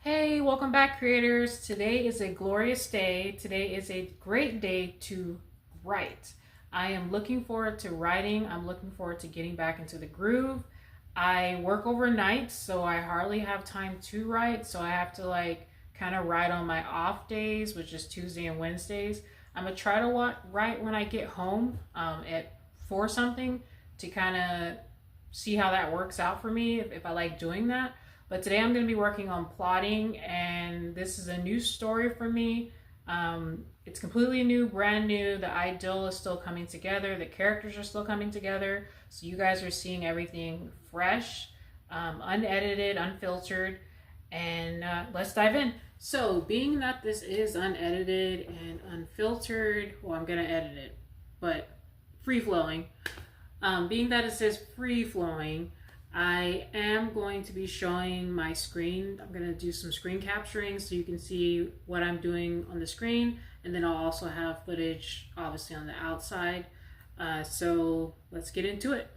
Hey, welcome back, creators. Today is a glorious day. Today is a great day to write. I am looking forward to writing. I'm looking forward to getting back into the groove. I work overnight, so I hardly have time to write. So I have to kind of write on my off days, which is Tuesday and Wednesdays. I'm gonna try to write when I get home at 4 something to kind of see how that works out for me if I like doing that. But today I'm going to be working on plotting, and this is a new story for me. It's completely new, brand new. The ideal is still coming together. The characters are still coming together. So you guys are seeing everything fresh, unedited, unfiltered. And let's dive in. So being that this is unedited and unfiltered, well, I'm going to edit it, but free-flowing. Being that it says free-flowing, I am going to be showing my screen. I'm going to do some screen capturing so you can see what I'm doing on the screen, and then I'll also have footage obviously on the outside. So let's get into it.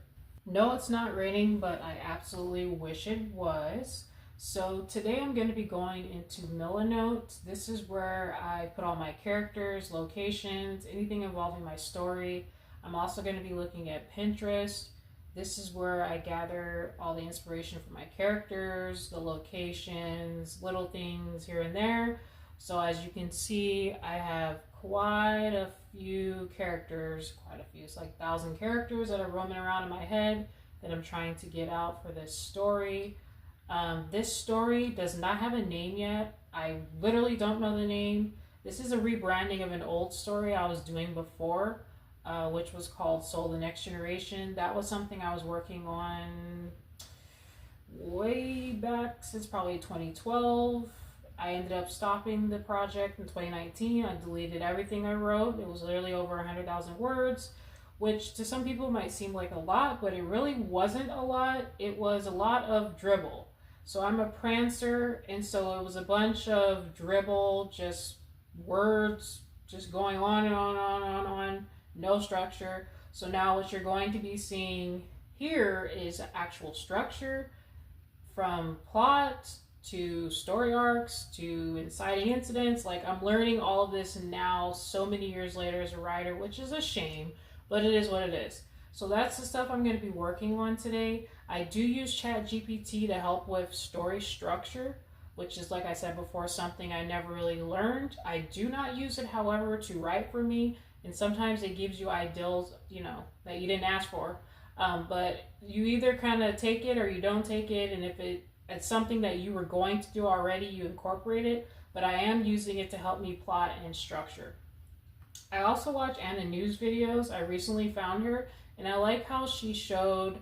No, it's not raining, but I absolutely wish it was. So today I'm going to be going into Milanote. This is where I put all my characters, locations, anything involving my story. I'm also going to be looking at Pinterest. This is where I gather all the inspiration for my characters, the locations, little things here and there. So as you can see, I have quite a few characters, it's like 1,000 characters that are roaming around in my head that I'm trying to get out for this story. This story does not have a name yet. I literally don't know the name. This is a rebranding of an old story I was doing before. Which was called Soul the Next Generation. That was something I was working on way back since probably 2012. I ended up stopping the project in 2019. I deleted everything I wrote. It was literally over 100,000 words, which to some people might seem like a lot, but it really wasn't a lot. It was a lot of dribble. So I'm a prancer, and so it was a bunch of dribble, just words, just going on and on and on and on. No structure. So now what you're going to be seeing here is actual structure, from plot to story arcs to inciting incidents. Like, I'm learning all of this now so many years later as a writer, which is a shame, but it is what it is. So that's the stuff I'm going to be working on today. I do use ChatGPT to help with story structure, which is, like I said before, something I never really learned. I do not use it, however, to write for me. And sometimes it gives you ideals, that you didn't ask for. But you either kind of take it or you don't take it. And if it's something that you were going to do already, you incorporate it. But I am using it to help me plot and structure. I also watch Anna News videos. I recently found her, and I like how she showed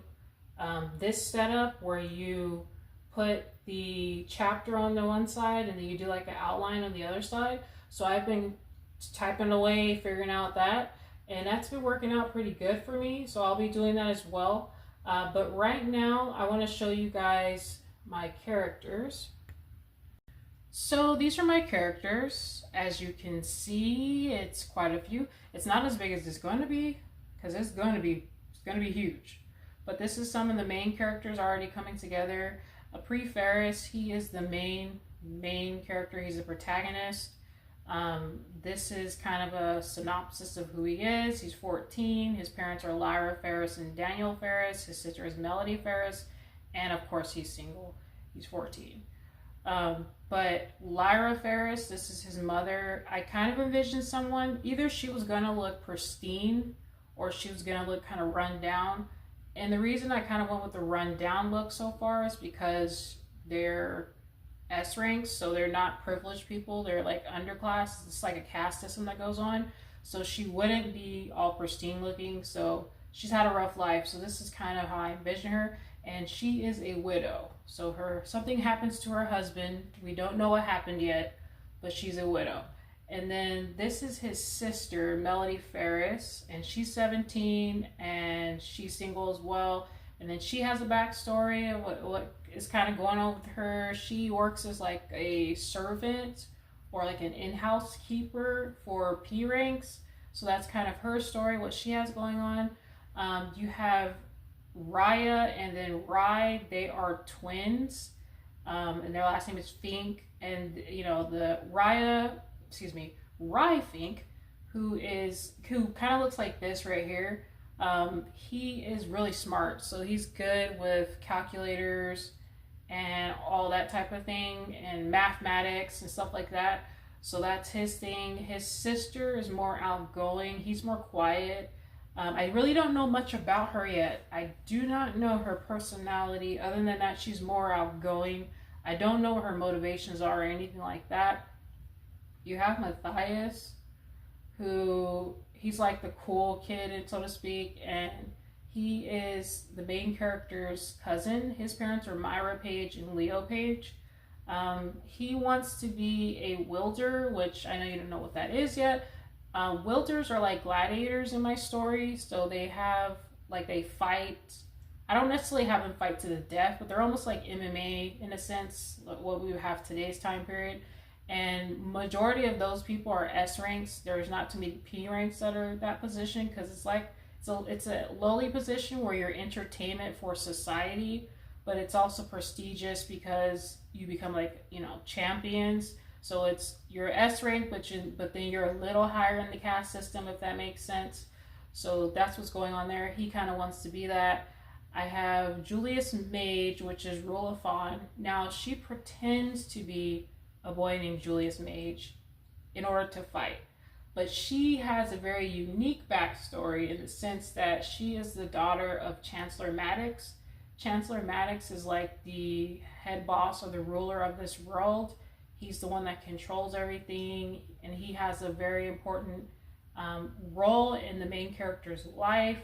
this setup where you put the chapter on the one side and then you do like an outline on the other side. So I've been typing away, figuring out that, and that's been working out pretty good for me. So I'll be doing that as well. But right now, I want to show you guys my characters. So these are my characters. As you can see, it's quite a few. It's not as big as it's going to be, because it's going to be huge. But this is some of the main characters already coming together. Pre Ferris, he is the main character. He's the protagonist. This is kind of a synopsis of who he is. He's 14. His parents are Lyra Ferris and Daniel Ferris. His sister is Melody Ferris. And of course, he's single. He's 14. But Lyra Ferris, this is his mother. I kind of envisioned someone, either she was going to look pristine or she was going to look kind of run down. And the reason I kind of went with the run down look so far is because they're S ranks, so they're not privileged people. They're like underclass. It's like a caste system that goes on. So she wouldn't be all pristine looking. So she's had a rough life. So this is kind of how I envision her. And she is a widow. So something happens to her husband. We don't know what happened yet, but she's a widow. And then this is his sister, Melody Ferris, and she's 17 and she's single as well. And then she has a backstory of what is kind of going on with her. She works as like a servant or like an in-house keeper for P ranks. So that's kind of her story, what she has going on. You have Raya and then Rai. They are twins. and their last name is Fink. And you know the Rye Fink, who kind of looks like this right here. He is really smart, so he's good with calculators and all that type of thing, and mathematics and stuff like that. So that's his thing. His sister is more outgoing. He's more quiet. I really don't know much about her yet. I do not know her personality. Other than that, she's more outgoing. I don't know what her motivations are or anything like that. You have Matthias, who he's like the cool kid, so to speak, and he is the main character's cousin. His parents are Myra Page and Leo Page. He wants to be a wielder, which I know you don't know what that is yet. Wielders are like gladiators in my story, so they fight. I don't necessarily have them fight to the death, but they're almost like MMA in a sense, like what we would have today's time period. And majority of those people are S ranks. There's not too many P ranks that are that position, because it's a lowly position where you're entertainment for society, but it's also prestigious because you become like, you know, champions. So it's your S rank, but then you're a little higher in the caste system, if that makes sense. So that's what's going on there. He kind of wants to be that. I have Julius Mage, which is Rula Fawn. Now she pretends to be a boy named Julius Mage in order to fight. But she has a very unique backstory in the sense that she is the daughter of Chancellor Maddox. Chancellor Maddox is like the head boss or the ruler of this world. He's the one that controls everything, and he has a very important role in the main character's life.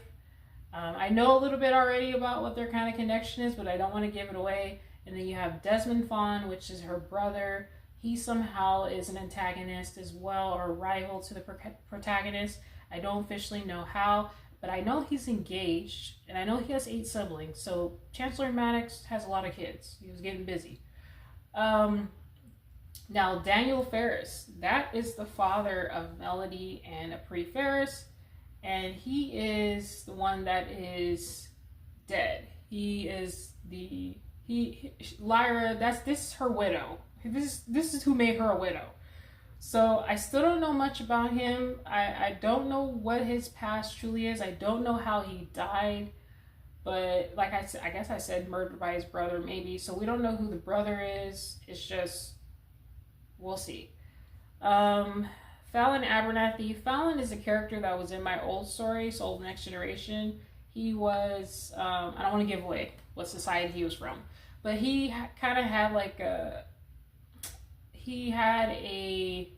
I know a little bit already about what their kind of connection is, but I don't want to give it away. And then you have Desmond Fawn, which is her brother. He somehow is an antagonist as well, or a rival to the protagonist. I don't officially know how, but I know he's engaged, and I know he has 8 siblings. So Chancellor Maddox has a lot of kids. He was getting busy. Now Daniel Ferris, that is the father of Melody and Apri Ferris, and he is the one that is dead. He is Lyra. This is her widow. This is who made her a widow. So I still don't know much about him. I don't know what his past truly is. I don't know how he died. But like I said, I guess I said murdered by his brother maybe. So we don't know who the brother is. It's just, we'll see. Fallon Abernathy. Fallon is a character that was in my old story, Soul of the Next Generation. He was, I don't want to give away what society he was from. But he kind of had like he had a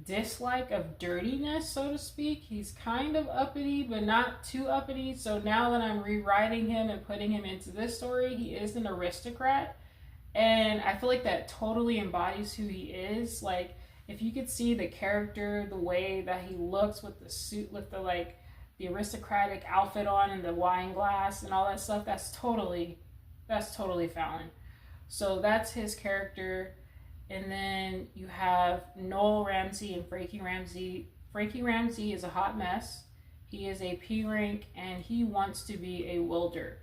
dislike of dirtiness, so to speak. He's kind of uppity, but not too uppity. So now that I'm rewriting him and putting him into this story, he is an aristocrat. And I feel like that totally embodies who he is. Like, if you could see the character, the way that he looks with the suit, with the aristocratic outfit on and the wine glass and all that stuff, that's totally Fallon. So that's his character. And then you have Noel Ramsey and Frankie Ramsey. Frankie Ramsey is a hot mess. He is a P rank, and he wants to be a wielder,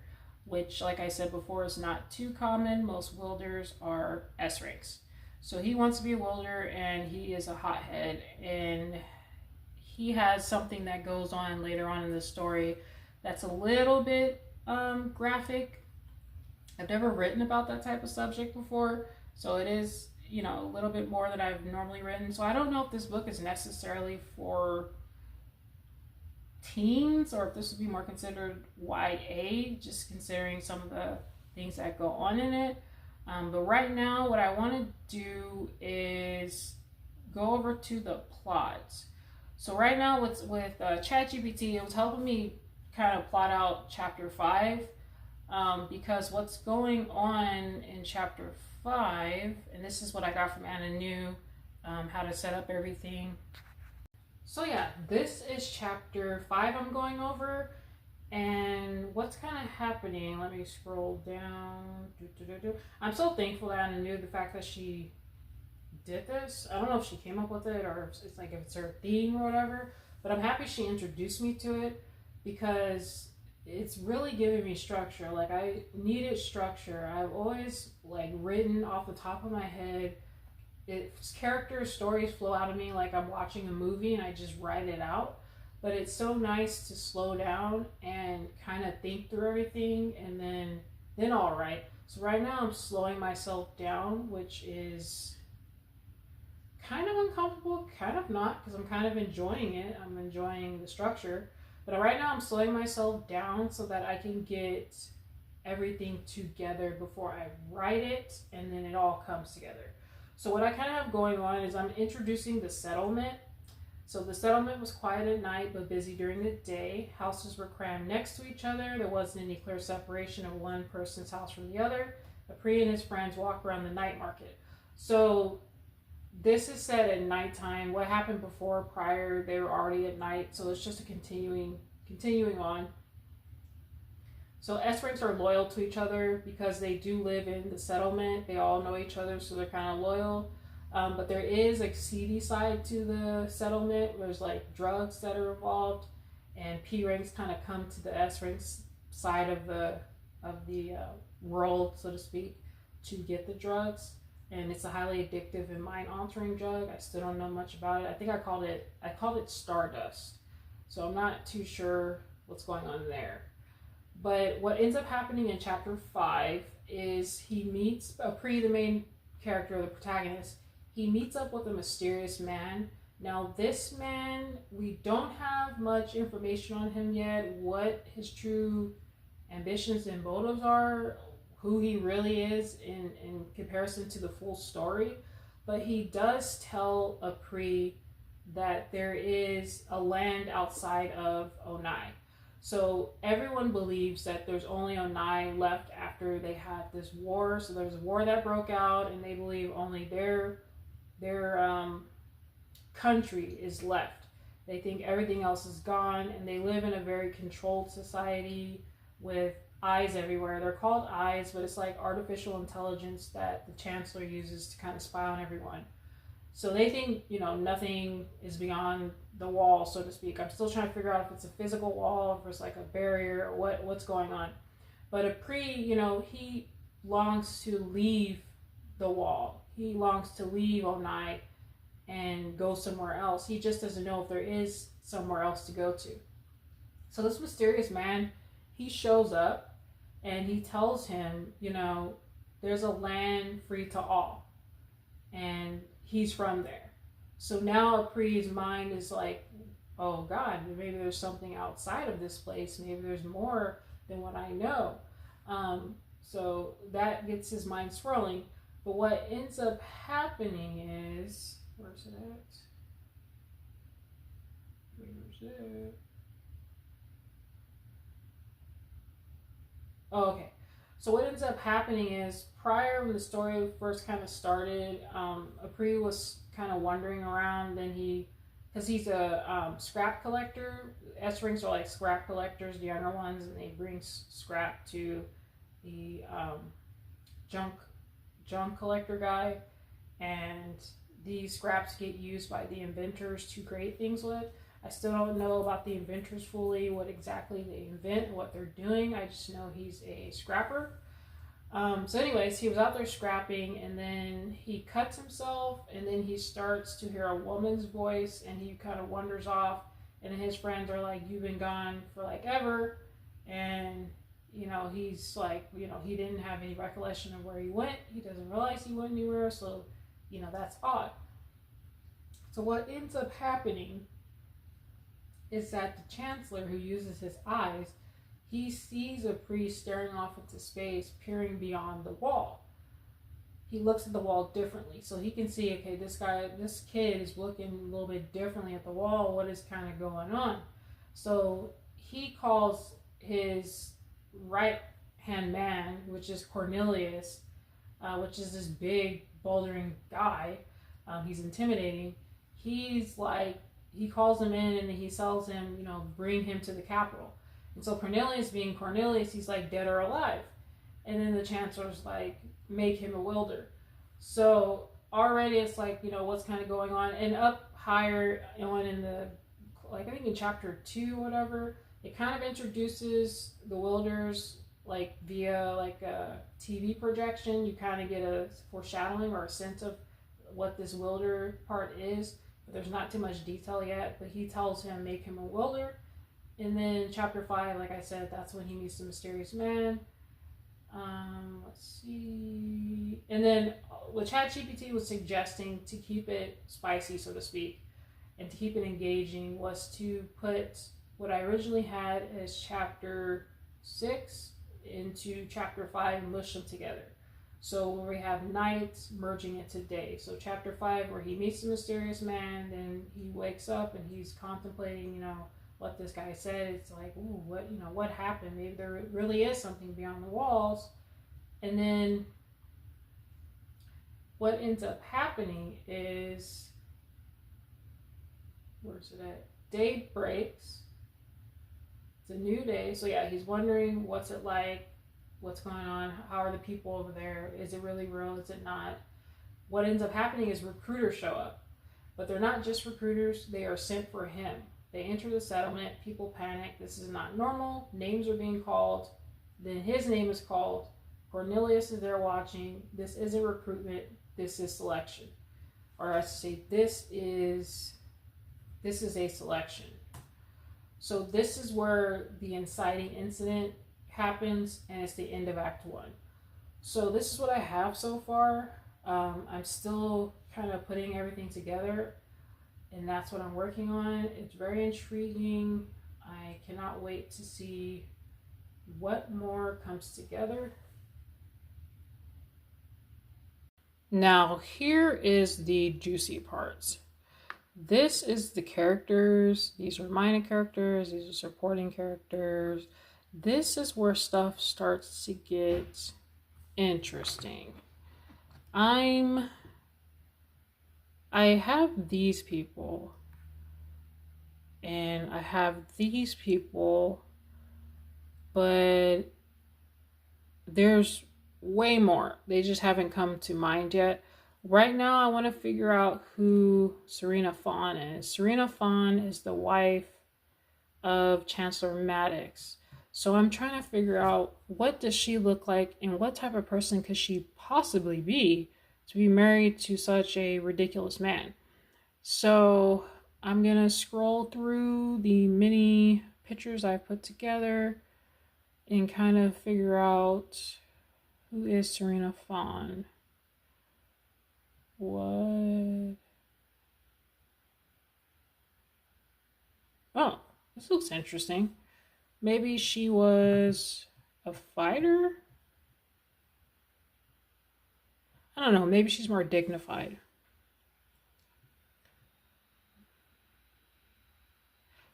which, like I said before, is not too common. Most wielders are S ranks. So he wants to be a wielder, and he is a hothead, and he has something that goes on later on in the story that's a little bit graphic. I've never written about that type of subject before, so it is, you know, a little bit more than I've normally written. So I don't know if this book is necessarily for teens or if this would be more considered YA, just considering some of the things that go on in it. But right now, what I want to do is go over to the plot. So right now with ChatGPT, it was helping me kind of plot out chapter 5, because what's going on in chapter 5, and this is what I got from Anna New, how to set up everything. So yeah, this is chapter 5 I'm going over, and what's kind of happening. Let me scroll down. I'm so thankful that Anna New, the fact that she did this. I don't know if she came up with it or it's like if it's her theme or whatever, but I'm happy she introduced me to it, because it's really giving me structure. Like, I needed structure. I've always like written off the top of my head. It's characters, stories flow out of me like I'm watching a movie and I just write it out. But it's so nice to slow down and kind of think through everything, and then I'll write. So right now I'm slowing myself down, which is kind of uncomfortable, kind of not, because I'm kind of enjoying it. I'm enjoying the structure. But right now I'm slowing myself down so that I can get everything together before I write it, and then it all comes together. So what I kind of have going on is I'm introducing the settlement. So the settlement was quiet at night but busy during the day. Houses were crammed next to each other. There wasn't any clear separation of one person's house from the other. Apri and his friends walked around the night market. So this is set at nighttime. What happened before, prior, they were already at night. So it's just a continuing on. So S-ranks are loyal to each other because they do live in the settlement. They all know each other, so they're kind of loyal. But there is a seedy side to the settlement. There's like drugs that are involved, and P ranks kind of come to the S ranks side of the world, so to speak, to get the drugs. And it's a highly addictive and mind-altering drug. I still don't know much about it. I think I called it Stardust. So I'm not too sure what's going on there. But what ends up happening in chapter 5 is he meets Apri, the main character, the protagonist. He meets up with a mysterious man. Now, this man, we don't have much information on him yet, what his true ambitions and motives are, who he really is in comparison to the full story. But he does tell Apri that there is a land outside of Onai. So everyone believes that there's only Onai left after they had this war. So there's a war that broke out, and they believe only their country is left. They think everything else is gone, and they live in a very controlled society with eyes everywhere. They're called eyes, but it's like artificial intelligence that the chancellor uses to kind of spy on everyone. So they think, nothing is beyond the wall, so to speak. I'm still trying to figure out if it's a physical wall, if it's like a barrier, or what's going on. But Apri, he longs to leave the wall. He longs to leave Onai and go somewhere else. He just doesn't know if there is somewhere else to go to. So this mysterious man, he shows up and he tells him, there's a land free to all. And he's from there. So now Apri's mind is like, oh God, maybe there's something outside of this place. Maybe there's more than what I know. So that gets his mind swirling. But what ends up happening is, where's it at? Where's it? Oh, okay. So what ends up happening is, prior when the story first kind of started, Apri was kind of wandering around. Then because he's a scrap collector. S-rings are like scrap collectors, the younger ones, and they bring scrap to the junk collector guy, and these scraps get used by the inventors to create things with. I still don't know about the inventors fully, what exactly they invent, what they're doing. I just know he's a scrapper. So anyways, he was out there scrapping, and then he cuts himself, and then he starts to hear a woman's voice, and he kind of wanders off, and then his friends are like, you've been gone for like ever, and he's like, he didn't have any recollection of where he went. He doesn't realize he went anywhere, so that's odd. So what ends up happening is that the chancellor, who uses his eyes, he sees a priest staring off into space, peering beyond the wall. He looks at the wall differently, so he can see, okay, this kid is looking a little bit differently at the wall. What is kind of going on? So he calls his right-hand man, which is Cornelius, which is this big, bouldering guy. He's intimidating. He calls him in, and he tells him, bring him to the capital. And so Cornelius, being Cornelius, he's like, dead or alive. And then the chancellor's like, make him a wielder. So already it's like, what's kind of going on. And up higher on in the, I think in chapter 2 or whatever, It kind of introduces the Wilders like via like a TV projection. You kind of get a foreshadowing or a sense of what this Wilder part is, but there's not too much detail yet. But he tells him make him a Wilder, and then chapter 5, like I said, that's when he meets the mysterious man. Let's see. And then what ChatGPT was suggesting to keep it spicy, so to speak, and to keep it engaging was to put what I originally had as chapter 6 into chapter 5 and mush them together. So where we have night merging into day. So chapter 5 where he meets the mysterious man, then he wakes up and he's contemplating, what this guy said. It's like, ooh, what happened? Maybe there really is something beyond the walls. And then what ends up happening is, where's it at? Day breaks. It's a new day. So yeah, he's wondering what's it like, what's going on, how are the people over there, is it really real, is it not? What ends up happening is recruiters show up, but they're not just recruiters, they are sent for him. They enter the settlement, people panic, this is not normal, names are being called, then his name is called, Cornelius is there watching, this isn't recruitment, this is selection. Or I should say, this is a selection. So this is where the inciting incident happens, and it's the end of Act 1. So this is what I have so far. I'm still kind of putting everything together, and that's what I'm working on. It's very intriguing. I cannot wait to see what more comes together. Now, here is the juicy parts. This is the characters. These are minor characters. These are supporting characters. This is where stuff starts to get interesting. I have these people, and I have these people, but there's way more. They just haven't come to mind yet. Right now, I want to figure out who Serena Fawn is. Serena Fawn is the wife of Chancellor Maddox. So I'm trying to figure out, what does she look like and what type of person could she possibly be to be married to such a ridiculous man. So I'm going to scroll through the many pictures I've put together and kind of figure out who is Serena Fawn. What? Oh, this looks interesting. Maybe she was a fighter? I don't know. Maybe she's more dignified.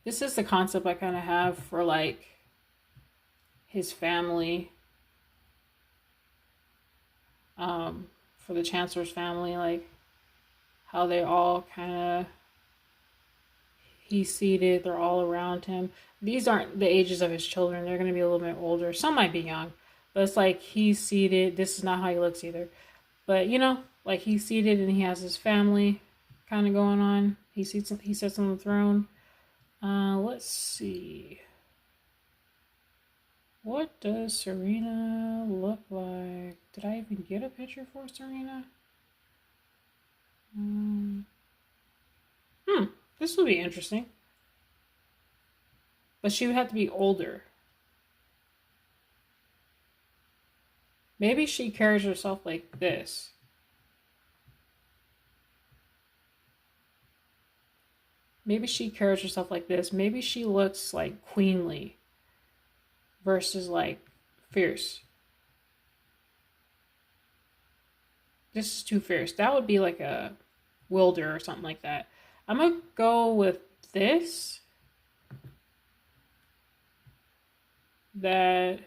This is the concept I kind of have for like his family. For the Chancellor's family, like how they all kind of, he's seated, they're all around him. These aren't the ages of his children. They're going to be a little bit older. Some might be young, but it's like he's seated. This is not how he looks either. But, like he's seated and he has his family kind of going on. He sits on the throne. Let's see. What does Serena look like? Did I even get a picture for Serena? This would be interesting. But she would have to be older. Maybe she carries herself like this. Maybe she carries herself like this. Maybe she looks like queenly versus like fierce. This is too fierce. That would be like a Wilder or something like that. I'm going to go with this. That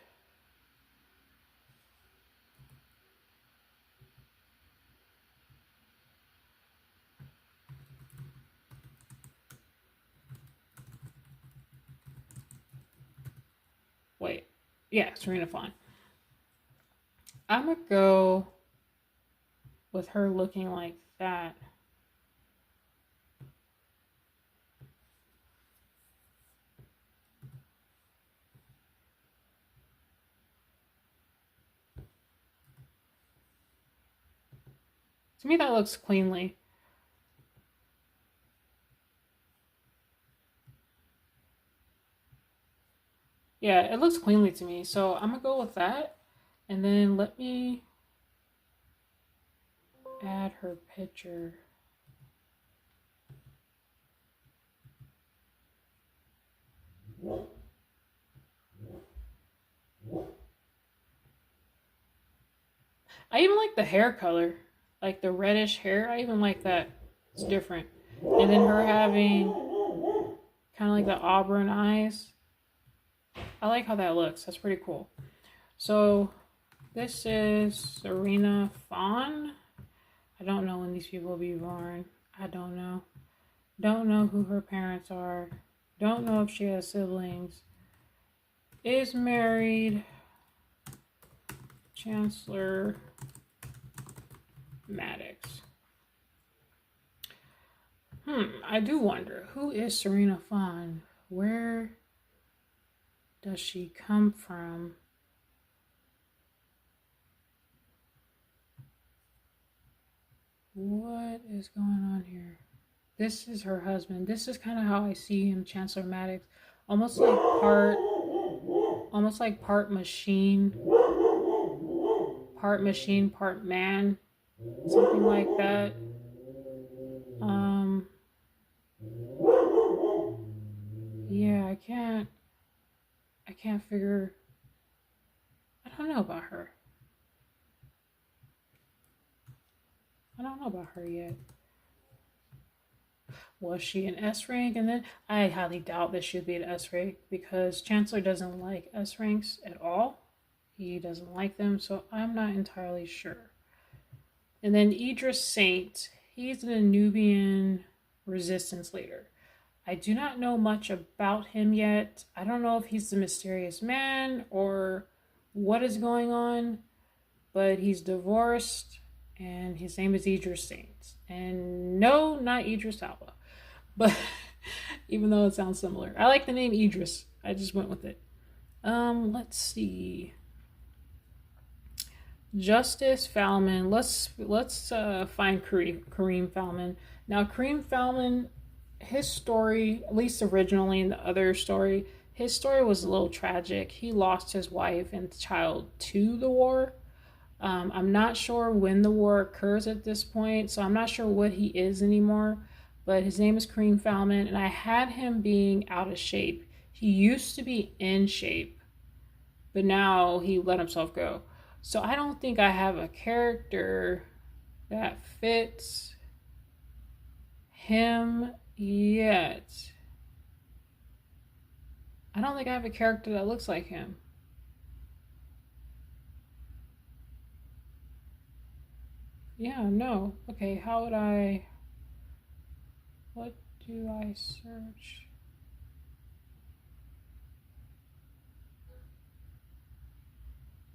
wait. Yeah, Serena Fawn. I'm going to go with her looking like that. To me, that looks cleanly. Yeah, it looks cleanly to me. So I'm gonna go with that. And then let me add her picture. I even like the hair color, like the reddish hair. I even like that. It's different. And then her having kind of like the auburn eyes. I like how that looks. That's pretty cool. So this is Serena Fawn. I don't know when these people will be born. I don't know. Don't know who her parents are. Don't know if she has siblings. Is married. Chancellor Maddox. I do wonder, who is Serena Fawn? Where does she come from? What is going on here? This is her husband. This is kind of how I see him, Chancellor Maddox. Almost like part machine, part man, something like that. Yeah, I can't figure, I don't know about her. I don't know about her yet. Was she an S rank? And then I highly doubt that she'd be an S rank because Chancellor doesn't like S ranks at all. He doesn't like them, so I'm not entirely sure. And then Idris Saint, he's the Nubian resistance leader. I do not know much about him yet. I don't know if he's the mysterious man or what is going on, but he's divorced and his name is Idris Saint. And no, not Idris Alba, but even though it sounds similar. I like the name Idris. I just went with it. Let's see. Justice Falman. Let's find Kareem Falman. Now Kareem Falman, his story, at least originally in the other story, his story was a little tragic. He lost his wife and child to the war. I'm not sure when the war occurs at this point, so I'm not sure what he is anymore. But his name is Kareem Falman, and I had him being out of shape. He used to be in shape, but now he let himself go. So I don't think I have a character that fits him yet. I don't think I have a character that looks like him. Yeah, no. Okay, how would I... What do I search?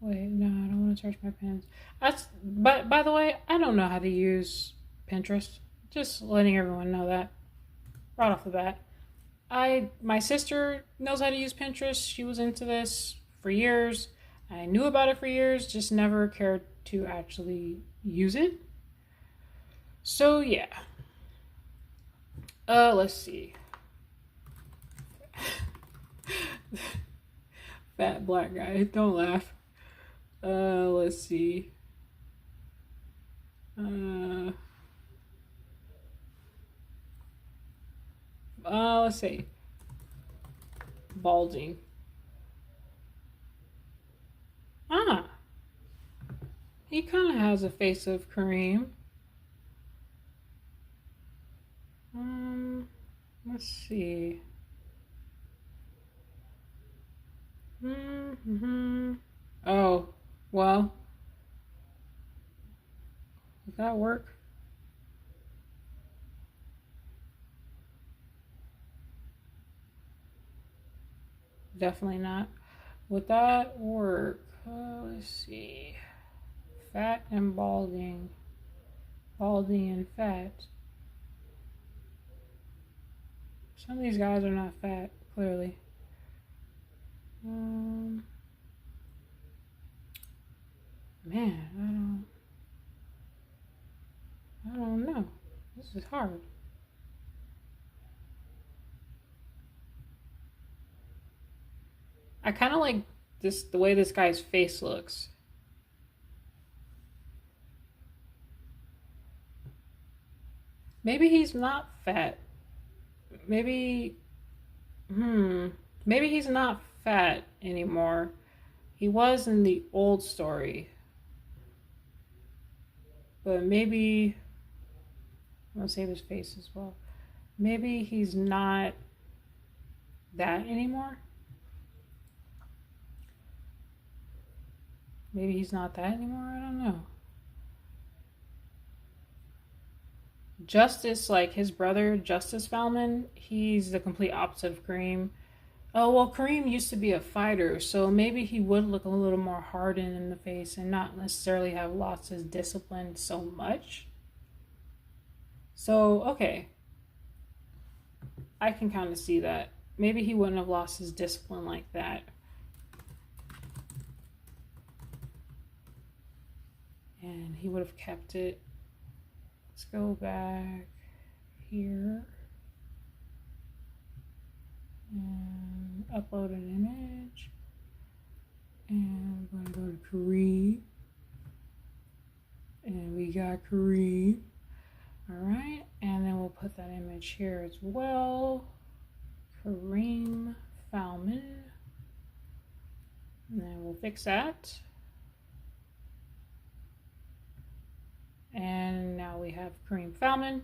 Wait, no, I don't want to search my pins. But by the way, I don't know how to use Pinterest. Just letting everyone know that right off the bat. My sister knows how to use Pinterest. She was into this for years. I knew about it for years, just never cared to actually use it. So yeah. Let's see. Fat black guy, don't laugh. Let's see. Let's see. Balding. He kind of has a face of Kareem. Let's see. Oh, well. Does that work? Definitely not. Would that work? Let's see. Fat and balding. Balding and fat. Some of these guys are not fat, clearly. Man, I don't... I don't know. This is hard. I kind of like this, the way this guy's face looks. Maybe he's not fat. Maybe, maybe he's not fat anymore. He was in the old story. But maybe, I'm gonna save his face as well. Maybe he's not that anymore. Maybe he's not that anymore. I don't know. Justice, like his brother, Justice Valman, he's the complete opposite of Kareem. Oh, well, Kareem used to be a fighter, so maybe he would look a little more hardened in the face and not necessarily have lost his discipline so much. So, okay. I can kind of see that. Maybe he wouldn't have lost his discipline like that. And he would have kept it. Let's go back here and upload an image. And I'm going to go to Kareem. And we got Kareem. All right. And then we'll put that image here as well. Kareem Falman. And then we'll fix that. And now we have Kareem Falman.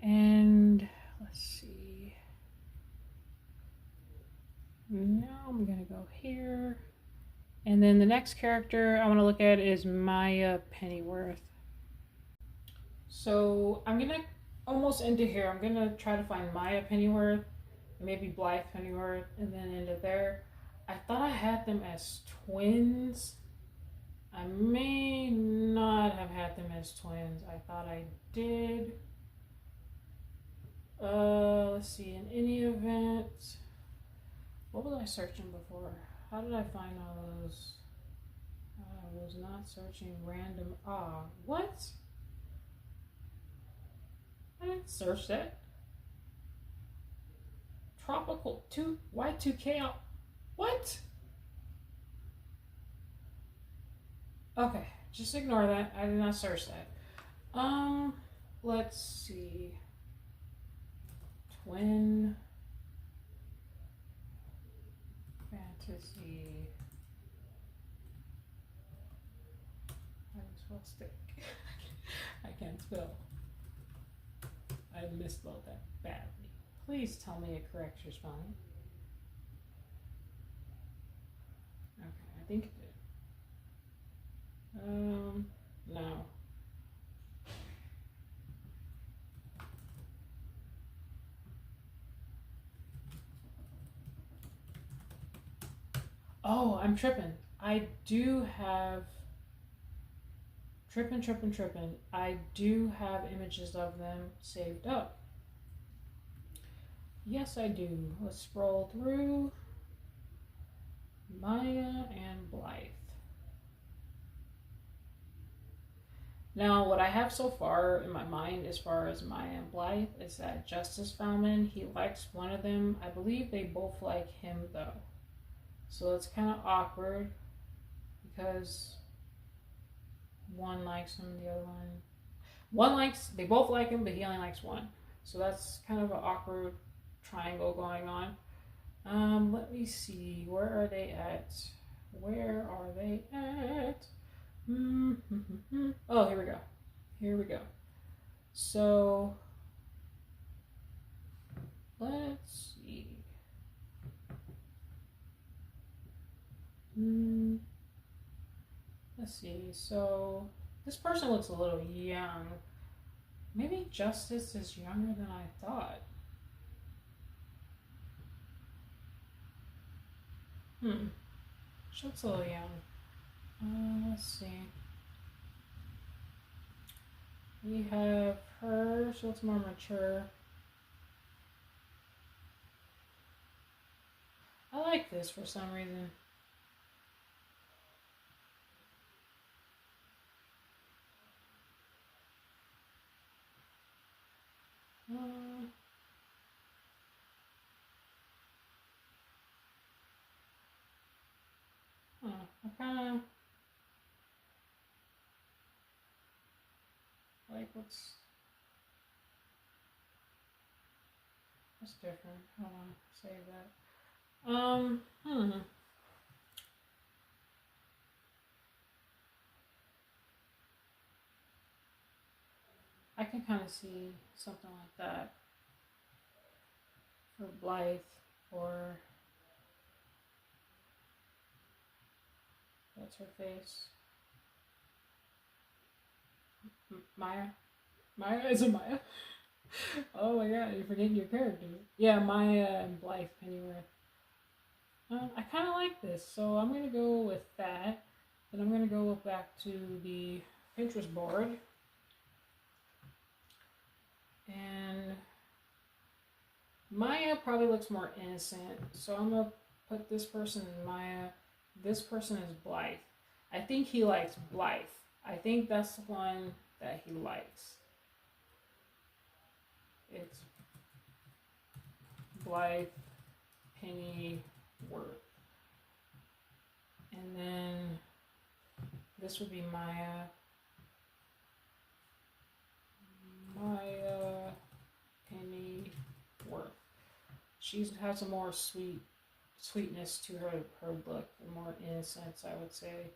And let's see. Now I'm going to go here. And then the next character I want to look at is Maya Pennyworth. So I'm going to almost end it here. I'm going to try to find Maya Pennyworth, maybe Blythe Pennyworth, and then end it there. I thought I had them as twins. I may not have had them as twins. I thought I did. Let's see. In any event, what was I searching before? How did I find all those? I was not searching random. What? I didn't search that. Tropical 2 Y2K. What? Okay, just ignore that. I did not search that. Let's see. Twin fantasy. I can spell stick. I can't spell. I misspelled that badly. Please tell me it corrects your spelling. Okay, I think it did. No. Oh, I'm tripping. I do have tripping. I do have images of them saved up. Yes, I do. Let's scroll through. Maya and Blythe. Now, what I have so far in my mind as far as Maya and Blythe is that Justice Falman, he likes one of them. I believe they both like him though. So it's kind of awkward because one likes him, the other one. They both like him, but he only likes one. So that's kind of an awkward triangle going on. Let me see. Where are they at? Oh, here we go. So let's see. Let's see. So this person looks a little young. Maybe Justice is younger than I thought. She looks a little young. Let's see. We have her. She looks more mature. I like this for some reason. I kind of like what's different. Hold on, save that. I can kind of see something like that for Blythe, or what's her face? Maya? Maya? Is it Maya? Oh my god, you're forgetting your character. Yeah, Maya and Blythe Pennyworth. I kind of like this, so I'm going to go with that. Then I'm going to go back to the Pinterest board. And Maya probably looks more innocent, so I'm going to put this person in Maya. This person is Blythe. I think he likes Blythe. I think that's the one that he likes. It's Blythe Pennyworth. And then this would be Maya. Maya Pennyworth. She has a more sweetness to her look, more innocence, I would say.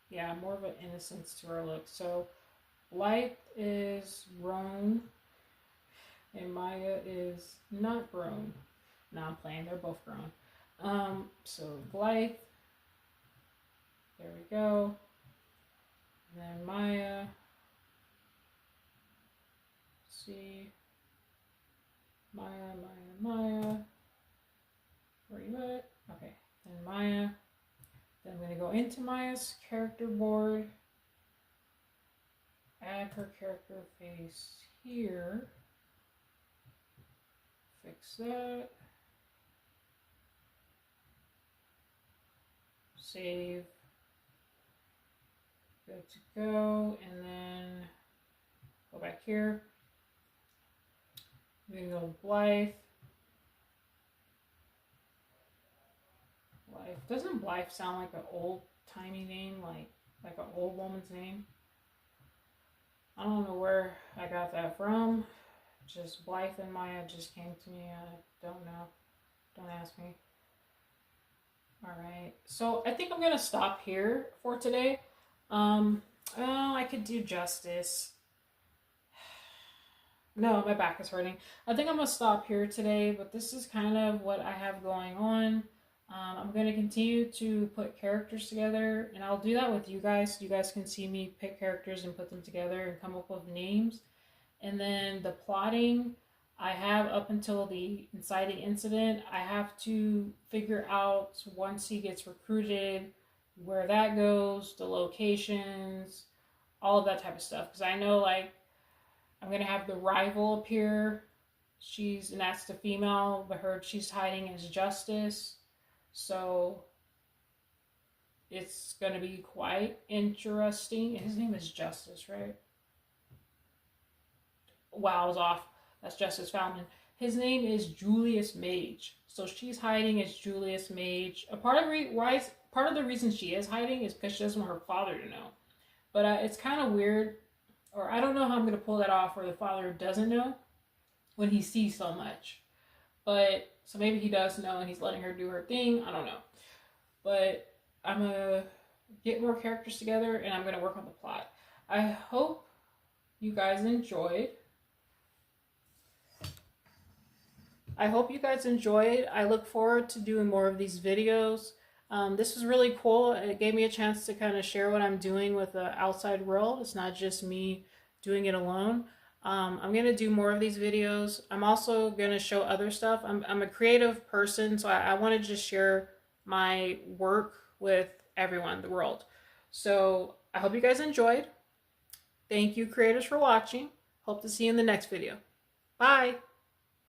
Yeah, more of an innocence to her look. So Blythe is grown and Maya is not grown. No, I'm playing, they're both grown. So Blythe, there we go. And then Maya, let's see, Maya, where you at? Okay, then Maya. Then I'm going to go into Maya's character board, add her character face here, fix that, save, good to go, and then go back here. I'm going to go to Blythe. Doesn't Blythe sound like an old-timey name, like an old woman's name? I don't know where I got that from. Just Blythe and Maya just came to me. I don't know. Don't ask me. Alright, so I think I'm going to stop here for today. I could do justice. No, my back is hurting. I think I'm going to stop here today, but this is kind of what I have going on. I'm going to continue to put characters together, and I'll do that with you guys. So you guys can see me pick characters and put them together and come up with names. And then the plotting, I have up until the inciting incident. I have to figure out, once he gets recruited, where that goes, the locations, all of that type of stuff. Because I know, like, I'm going to have the rival appear. And that's the female, but she's hiding as Justice. So it's going to be quite interesting. His name is Justice, right? Wow, I was off. That's Justice Fountain. His name is Julius Mage. So she's hiding as Julius Mage. Part of the reason she is hiding is because she doesn't want her father to know. But it's kind of weird, or I don't know how I'm going to pull that off where the father doesn't know when he sees so much. But, so maybe he does know and he's letting her do her thing. I don't know. But I'm going to get more characters together and I'm going to work on the plot. I hope you guys enjoyed. I look forward to doing more of these videos. This was really cool. It gave me a chance to kind of share what I'm doing with the outside world. It's not just me doing it alone. I'm going to do more of these videos. I'm also going to show other stuff. I'm a creative person, so I want to just share my work with everyone in the world. So I hope you guys enjoyed. Thank you, creators, for watching. Hope to see you in the next video. Bye!